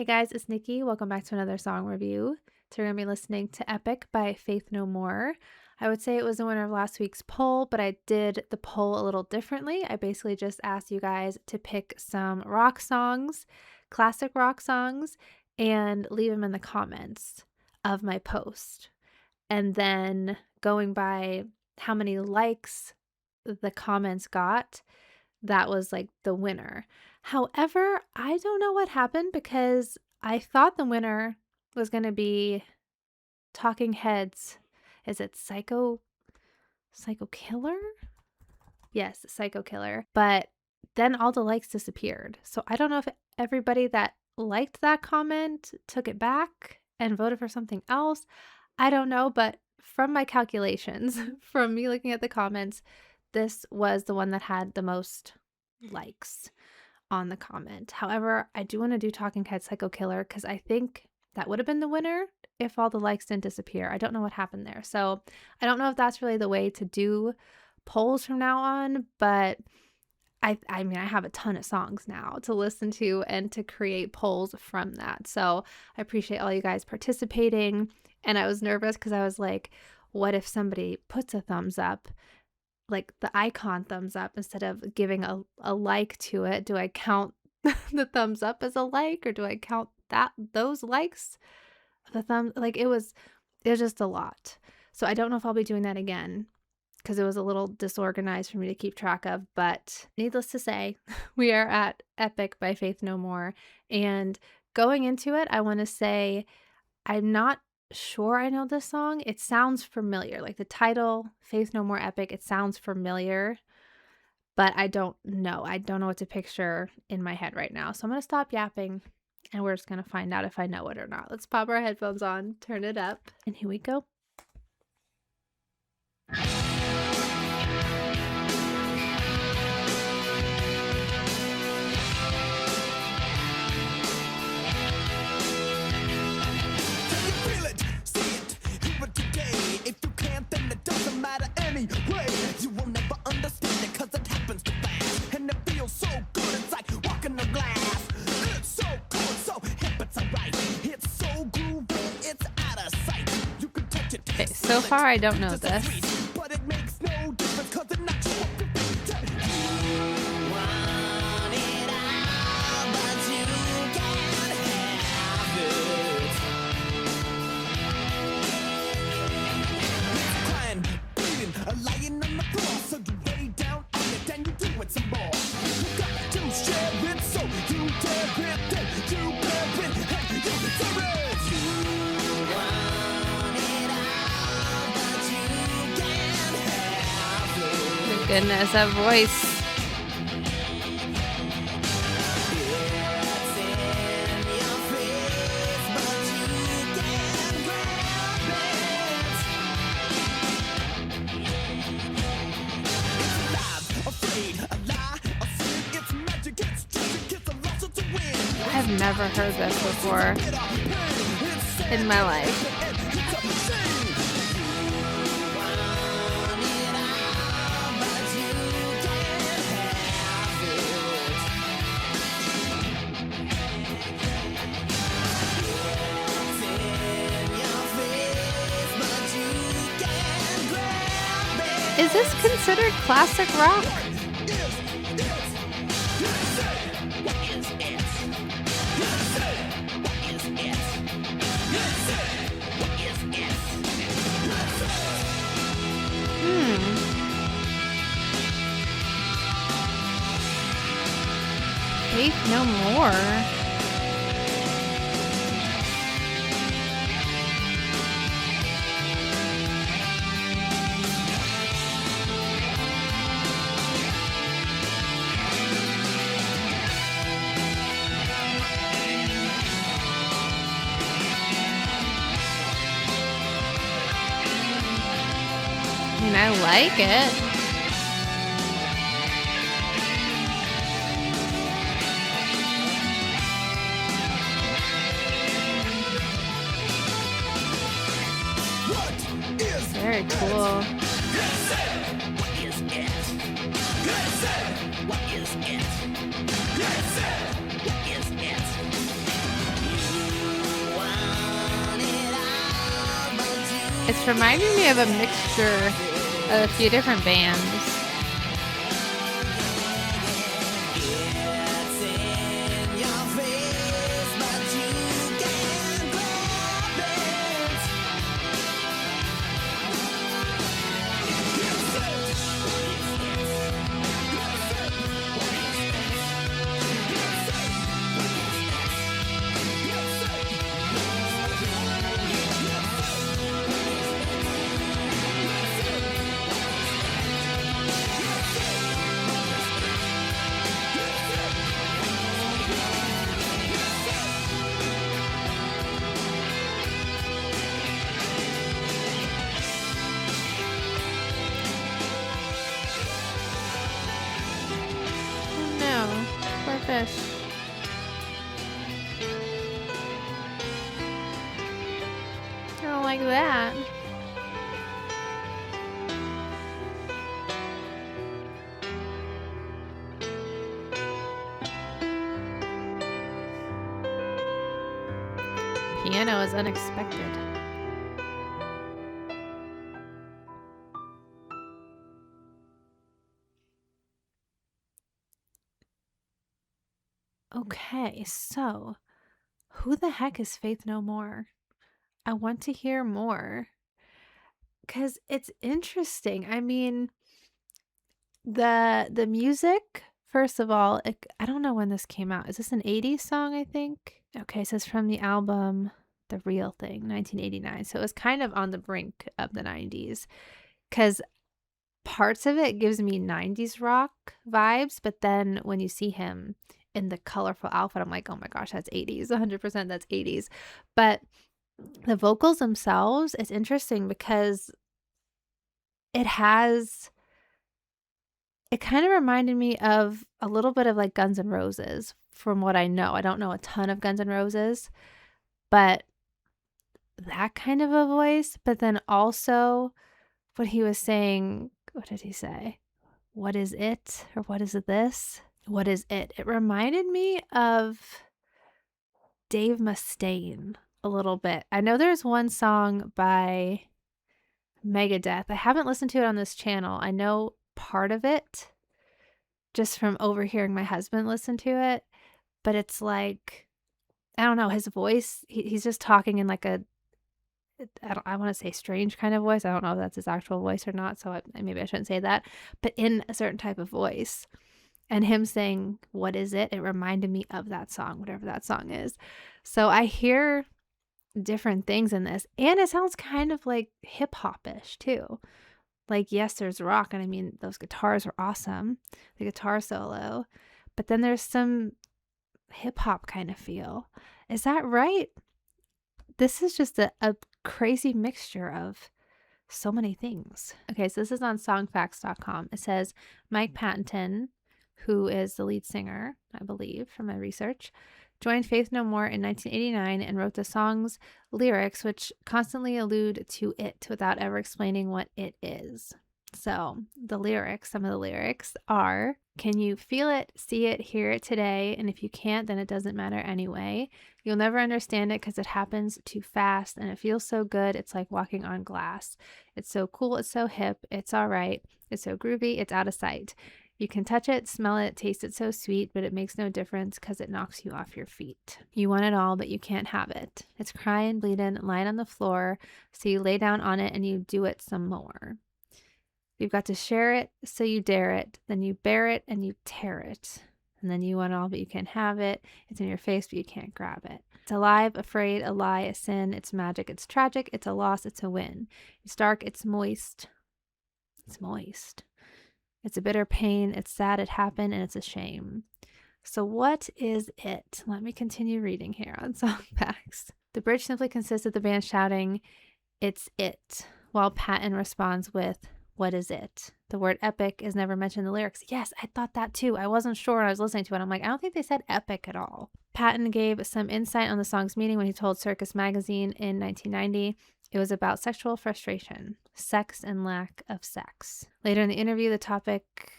Hey guys, it's Nikki. Welcome back to another song review. Today we're going to be listening to Epic by Faith No More. I would say it was the winner of last week's poll, but I did the poll a little differently. I basically just asked you guys to pick some rock songs, classic rock songs, and leave them in the comments of my post. And then going by how many likes the comments got, that was like the winner. However, I don't know what happened because I thought the winner was going to be Talking Heads. Is it Psycho Killer? Yes, Psycho Killer. But then all the likes disappeared. So I don't know if everybody that liked that comment took it back and voted for something else. I don't know, but from my calculations, from me looking at the comments, this was the one that had the most likes on the comment. However, I do want to do Talking Head Psycho Killer because I think that would have been the winner if all the likes didn't disappear. I don't know what happened there. So I don't know if that's really the way to do polls from now on, but I mean, I have a ton of songs now to listen to and to create polls from that. So I appreciate all you guys participating. And I was nervous because I was like, what if somebody puts a thumbs up, like the icon thumbs up, instead of giving a like to it? Do I count the thumbs up as a like, or do I count those likes, the thumb? Like it was just a lot. So I don't know if I'll be doing that again because it was a little disorganized for me to keep track of. But needless to say, we are at Epic by Faith No More. And going into it, I want to say I'm not sure I know this song. It sounds familiar. Like the title, Faith No More Epic, it sounds familiar. But I don't know. I don't know what to picture in my head right now. So I'm going to stop yapping and we're just going to find out if I know it or not. Let's pop our headphones on, turn it up, and here we go. Anyway, you will never understand it cause it happens too fast. And it feels so good, it's like walking the glass. It's so cool, so hip, it's alright. It's so groovy, it's out of sight. You can touch it. Okay, so far I don't know this. But it makes no difference cause it knocks you off your feet. You want it all, but you can't have it. Crying, bleeding, lying on the floor, so you lay down on it and you do it some more. You got to share it, so you dare it, then you bear it, and you deserve it. You want it all, but you can't have it. My goodness, that voice. It's in your face, but you can't grab it. It's alive, afraid, a lie, a sin. It's magic, it's trick, it's a loss, it's a win. I've never heard this before in my life. Is this considered classic rock? Faith No More. I mean, I like it. Very cool. It's reminding me of a mixture of a few different bands. No, poor fish. I don't like that. Piano is unexpected. Okay, so who the heck is Faith No More? I want to hear more because it's interesting. I mean, the music, first of all, I don't know when this came out. Is this an 80s song, I think? Okay, it says from the album The Real Thing, 1989. So it was kind of on the brink of the 90s because parts of it gives me 90s rock vibes, but then when you see him in the colorful outfit, I'm like, oh my gosh, that's 80s. 100% that's 80s. But the vocals themselves, it's interesting because it kind of reminded me of a little bit of like Guns N' Roses from what I know. I don't know a ton of Guns N' Roses, but that kind of a voice. But then also what he was saying, what did he say? What is it? Or what is this? What is it? It reminded me of Dave Mustaine a little bit. I know there's one song by Megadeth. I haven't listened to it on this channel. I know part of it just from overhearing my husband listen to it, but it's like, I don't know, his voice, he's just talking in like I want to say strange kind of voice. I don't know if that's his actual voice or not, so maybe I shouldn't say that, but in a certain type of voice. And him saying, what is it? It reminded me of that song, whatever that song is. So I hear different things in this, and it sounds kind of like hip hop-ish too. Like, yes, there's rock, and I mean, those guitars are awesome, the guitar solo, but then there's some hip hop kind of feel. Is that right? This is just a crazy mixture of so many things. Okay, so this is on songfacts.com. It says Mike Patton, who is the lead singer, I believe, from my research, joined Faith No More in 1989 and wrote the song's lyrics, which constantly allude to it without ever explaining what it is. So some of the lyrics are, can you feel it, see it, hear it today? And if you can't, then it doesn't matter anyway. You'll never understand it because it happens too fast and it feels so good. It's like walking on glass. It's so cool. It's so hip. It's all right. It's so groovy. It's out of sight. You can touch it, smell it, taste it so sweet, but it makes no difference because it knocks you off your feet. You want it all, but you can't have it. It's crying, bleeding, lying on the floor, so you lay down on it and you do it some more. You've got to share it, so you dare it. Then you bear it and you tear it. And then you want it all, but you can't have it. It's in your face, but you can't grab it. It's alive, afraid, a lie, a sin. It's magic, it's tragic, it's a loss, it's a win. It's dark, it's moist. It's moist. It's a bitter pain. It's sad it happened, and it's a shame. So what is it? Let me continue reading here on Songfacts. The bridge simply consists of the band shouting, "It's it," while Patton responds with, "What is it?" The word epic is never mentioned in the lyrics. Yes, I thought that too. I wasn't sure when I was listening to it. I'm like, I don't think they said epic at all. Patton gave some insight on the song's meaning when he told Circus Magazine in 1990 it was about sexual frustration, sex and lack of sex. Later in the interview, the topic,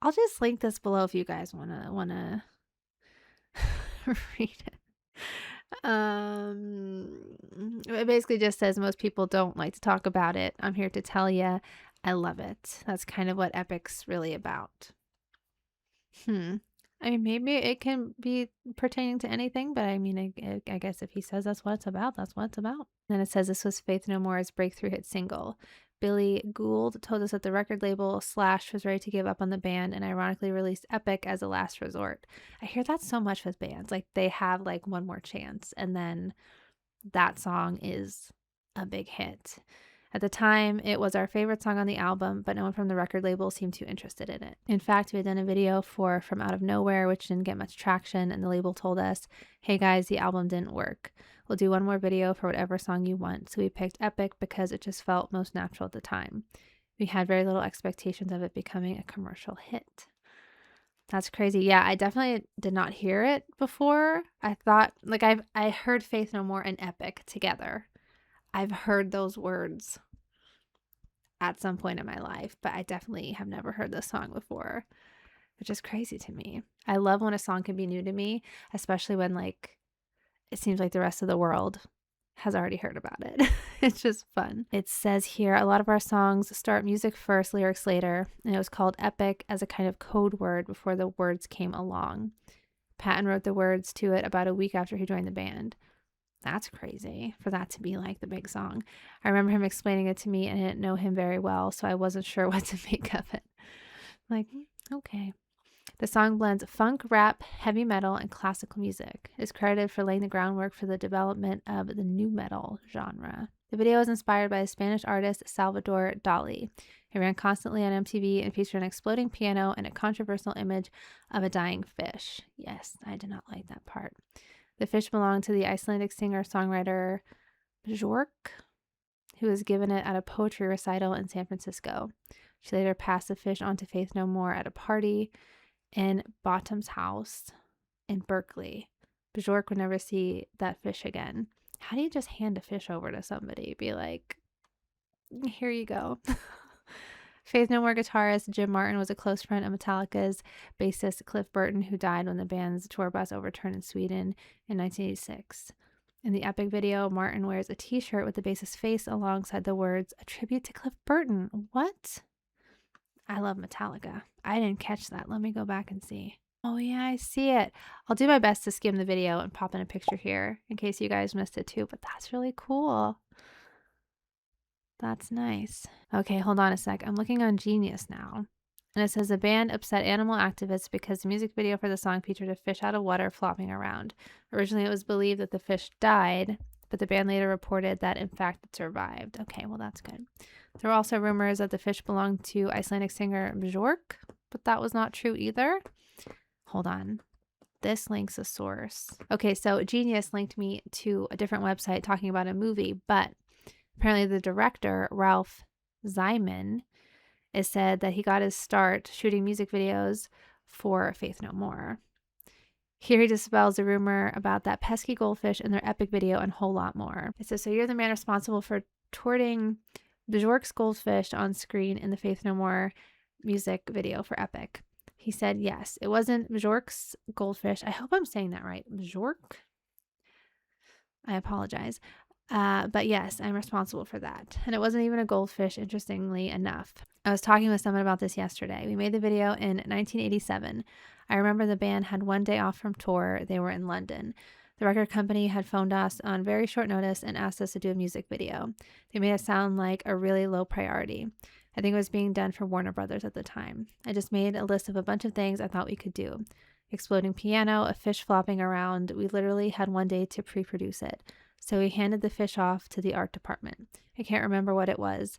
I'll just link this below if you guys wanna read it. It basically just says most people don't like to talk about it. I'm here to tell you, I love it. That's kind of what Epic's really about. Hmm. I mean, maybe it can be pertaining to anything, but I mean, I guess if he says that's what it's about, that's what it's about. Then it says this was Faith No More's breakthrough hit single. Billy Gould told us that the record label Slash was ready to give up on the band and ironically released Epic as a last resort. I hear that so much with bands. Like they have like one more chance and then that song is a big hit. At the time, it was our favorite song on the album, but no one from the record label seemed too interested in it. In fact, we had done a video for From Out of Nowhere, which didn't get much traction, and the label told us, hey guys, the album didn't work. We'll do one more video for whatever song you want. So we picked Epic because it just felt most natural at the time. We had very little expectations of it becoming a commercial hit. That's crazy. Yeah, I definitely did not hear it before. I thought like I heard Faith No More and Epic together. I've heard those words at some point in my life, but I definitely have never heard this song before, which is crazy to me. I love when a song can be new to me, especially when like it seems like the rest of the world has already heard about it. It's just fun. It says here a lot of our songs start music first, lyrics later, and it was called Epic as a kind of code word before the words came along. Patton wrote the words to it about a week after he joined the band. That's crazy for that to be like the big song. I remember him explaining it to me and I didn't know him very well, so I wasn't sure what to make of it. Like, okay. The song blends funk, rap, heavy metal, and classical music. It's credited for laying the groundwork for the development of the nu metal genre. The video was inspired by the Spanish artist Salvador Dali. It ran constantly on MTV and featured an exploding piano and a controversial image of a dying fish. Yes, I did not like that part. The fish belonged to the Icelandic singer-songwriter Björk, who was given it at a poetry recital in San Francisco. She later passed the fish on to Faith No More at a party in Bottom's house in Berkeley. Bjork would never see that fish again. How do you just hand a fish over to somebody? Be like, here you go. Faith No More guitarist Jim Martin was a close friend of Metallica's bassist Cliff Burton, who died when the band's tour bus overturned in Sweden in 1986. In the Epic video, Martin wears a t-shirt with the bassist's face alongside the words, a tribute to Cliff Burton. What? I love Metallica. I didn't catch that. Let me go back and see. Oh, yeah, I see it. I'll do my best to skim the video and pop in a picture here in case you guys missed it too, but that's really cool. That's nice. Okay, hold on a sec. I'm looking on Genius now. And it says the band upset animal activists because the music video for the song featured a fish out of water flopping around. Originally, it was believed that the fish died, but the band later reported that in fact it survived. Okay, well, that's good. There were also rumors that the fish belonged to Icelandic singer Björk, but that was not true either. Hold on. This links a source. Okay, so Genius linked me to a different website talking about a movie, but apparently the director, Ralph Zyman, is said that he got his start shooting music videos for Faith No More. Here he dispels the rumor about that pesky goldfish in their Epic video and a whole lot more. It says, so you're the man responsible for torting Bjork's goldfish on screen in the Faith No More music video for Epic. He said, yes, it wasn't Bjork's goldfish. I hope I'm saying that right. Bjork? I apologize. But yes, I'm responsible for that. And it wasn't even a goldfish, interestingly enough. I was talking with someone about this yesterday. We made the video in 1987. I remember the band had one day off from tour. They were in London. The record company had phoned us on very short notice and asked us to do a music video. They made it sound like a really low priority. I think it was being done for Warner Brothers at the time. I just made a list of a bunch of things I thought we could do. Exploding piano, a fish flopping around. We literally had one day to pre-produce it. So we handed the fish off to the art department. I can't remember what it was.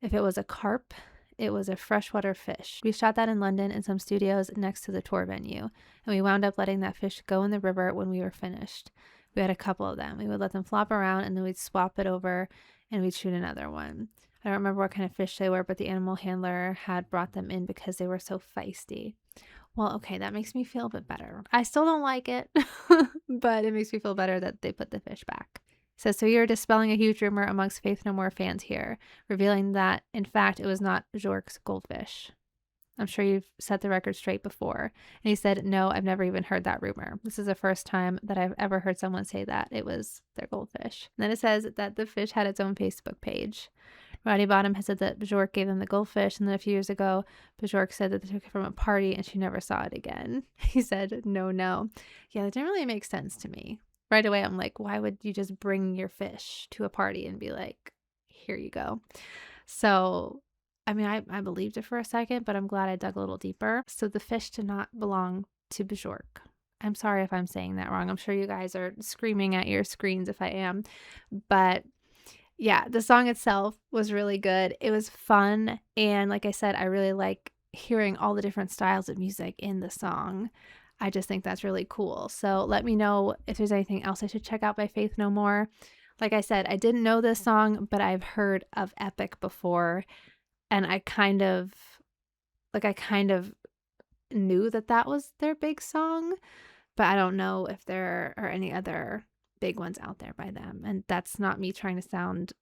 If it was a carp, it was a freshwater fish. We shot that in London in some studios next to the tour venue, and we wound up letting that fish go in the river when we were finished. We had a couple of them. We would let them flop around, and then we'd swap it over, and we'd shoot another one. I don't remember what kind of fish they were, but the animal handler had brought them in because they were so feisty. Well, okay, that makes me feel a bit better. I still don't like it, but it makes me feel better that they put the fish back. So you're dispelling a huge rumor amongst Faith No More fans here, revealing that, in fact, it was not Bjork's goldfish. I'm sure you've set the record straight before. And he said, no, I've never even heard that rumor. This is the first time that I've ever heard someone say that it was their goldfish. And then it says that the fish had its own Facebook page. Roddy Bottom has said that Bjork gave them the goldfish, and then a few years ago, Bjork said that they took it from a party and she never saw it again. He said, no, no. Yeah, that didn't really make sense to me. Right away, I'm like, why would you just bring your fish to a party and be like, here you go? So, I mean, I believed it for a second, but I'm glad I dug a little deeper. So the fish did not belong to Bjork. I'm sorry if I'm saying that wrong. I'm sure you guys are screaming at your screens if I am. But yeah, the song itself was really good. It was fun. And like I said, I really like hearing all the different styles of music in the song. I just think that's really cool. So let me know if there's anything else I should check out by Faith No More. Like I said, I didn't know this song, but I've heard of Epic before. And I kind of knew that that was their big song, but I don't know if there are any other big ones out there by them. And that's not me trying to sound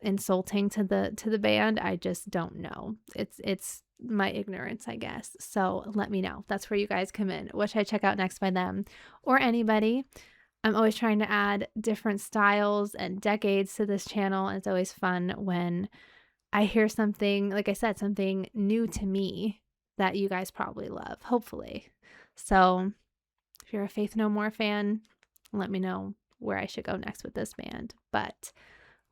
insulting to the band. I just don't know. It's my ignorance, I guess. So let me know. That's where you guys come in. What should I check out next by them or anybody? I'm always trying to add different styles and decades to this channel. And it's always fun when I hear something, like I said, something new to me that you guys probably love, hopefully. So if you're a Faith No More fan, let me know where I should go next with this band. But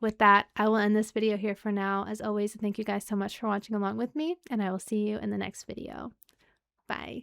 with that, I will end this video here for now. As always, thank you guys so much for watching along with me, and I will see you in the next video. Bye.